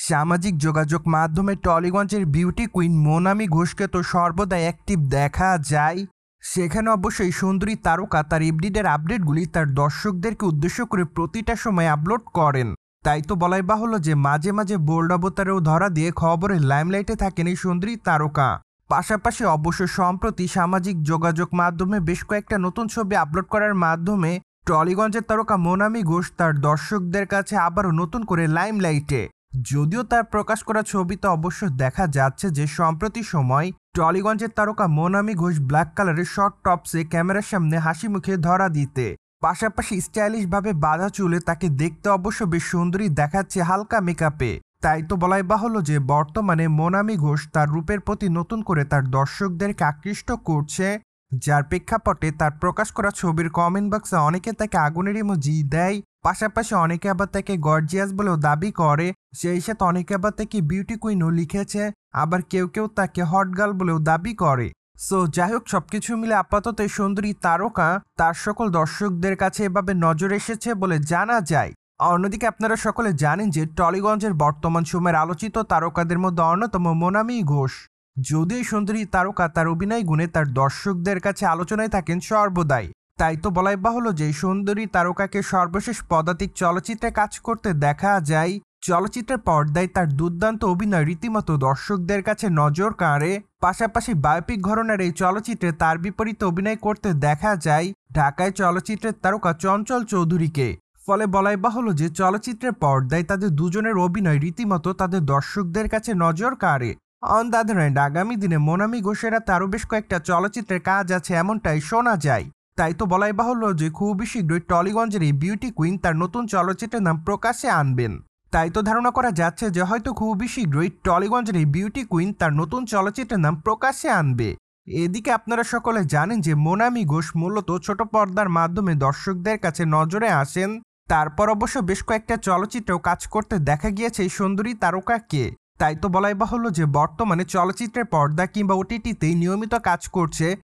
সামাজিক যোগাযোগ মাধ্যমে টলিগঞ্জের বিউটি কুইন মোনামি ঘোষকে তো সর্বদাই অ্যাক্টিভ দেখা যায়। সেখানে অবশ্যই সুন্দরী তারকা তার এভরিডের আপডেটগুলি তার দর্শকদেরকে উদ্দেশ্য করে প্রতিটা সময় আপলোড করেন। তাই তো বলাই বাহুল্য যে মাঝে মাঝে বোল্ড অবতারেও ধরা দিয়ে খবরের লাইমলাইটে থাকেন এই সুন্দরী তারকা। পাশাপাশি অবশ্য সম্প্রতি সামাজিক যোগাযোগ মাধ্যমে বেশ কয়েকটা নতুন ছবি আপলোড করার মাধ্যমে টলিগঞ্জের তারকা মোনামি ঘোষ তার দর্শকদের কাছে আবারও নতুন করে লাইমলাইটে। যদিও তার প্রকাশ করা ছবিতে অবশ্য দেখা যাচ্ছে যে সম্প্রতি সময় টলিগঞ্জের তারকা মোনামি ঘোষ ব্ল্যাক কালারের শর্ট টপসে ক্যামেরার সামনে হাসি মুখে ধরা দিতে, পাশাপাশি স্টাইলিশ ভাবে বাঁধা চুলে তাকে দেখতে অবশ্য বেশ সুন্দরী দেখাচ্ছে হালকা মেকআপে। তাই তো বলাই বাহুল্য যে বর্তমানে মোনামি ঘোষ তার রূপের প্রতি নতুন করে তার দর্শকদেরকে আকৃষ্ট করছে, যার প্রেক্ষাপটে তার প্রকাশ করা ছবির কমেন্ট বক্সে অনেকে তাকে আগুনের ইমোজি দেয়, পাশাপাশি অনেকে আবার তাকে গর্জিয়াস বলেও দাবি করে, সেই সাথে অনেকে আবার তাকে বিউটি কুইনও লিখেছে, আবার কেউ কেউ তাকে হট গার্ল বলেও দাবি করে। সো যাই হোক, সবকিছু মিলে আপাতত এই সুন্দরী তারকা তার সকল দর্শকদের কাছে এভাবে নজর এসেছে বলে জানা যায়। অন্যদিকে আপনারা সকলে জানেন যে টলিগঞ্জের বর্তমান সময়ের আলোচিত তারকাদের মধ্যে অন্যতম মোনামি ঘোষ। যদিও এই সুন্দরী তারকা তার অভিনয় গুণে তার দর্শকদের কাছে আলোচনায় থাকেন সর্বদাই। তাই তো বলাই বাহুল্য যে সুন্দরী তারকাকে সর্বশেষ পদাতিক চলচ্চিত্রে কাজ করতে দেখা যায়। চলচ্চিত্রের পর্দায় তার দুর্দান্ত অভিনয় রীতিমতো দর্শকদের কাছে নজর কাড়ে। পাশাপাশি বায়োপিক ঘরানার এই চলচ্চিত্রে তার বিপরীতে অভিনয় করতে দেখা যায় ঢাকায় চলচ্চিত্রের তারকা চঞ্চল চৌধুরীকে। ফলে বলাই বাহুল্য যে চলচ্চিত্রের পর্দায় তাদের দুজনের অভিনয় রীতিমতো তাদের দর্শকদের কাছে নজর কাড়ে। অন দ্য আদার হ্যান্ড, আগামী দিনে মোনামি ঘোষের আরও বেশ কয়েকটা চলচ্চিত্রের কাজ আছে এমনটাই শোনা যায়। তাই তো বলাই বাহুল্য যে খুবই শীঘ্রই টলিগঞ্জের এই বিউটি কুইন তার নতুন চলচ্চিত্রের নাম প্রকাশ্যে আনবেন। তাই তো ধারণা করা যাচ্ছে যে হয়তো খুবই শীঘ্রই টলিগঞ্জের এই বিউটি কুইন তার নতুন চলচ্চিত্রের নাম প্রকাশ্যে আনবে। এদিকে আপনারা সকলে জানেন যে মোনামি ঘোষ মূলত ছোট পর্দার মাধ্যমে দর্শকদের কাছে নজরে আসেন। তারপর অবশ্য বেশ কয়েকটা চলচ্চিত্রেও কাজ করতে দেখা গিয়েছে এই সুন্দরী তারকাকে। তাই তো বলাই বাহুল্য যে বর্তমানে চলচ্চিত্রের পর্দা কিংবা ওটিটিতেই নিয়মিত কাজ করছে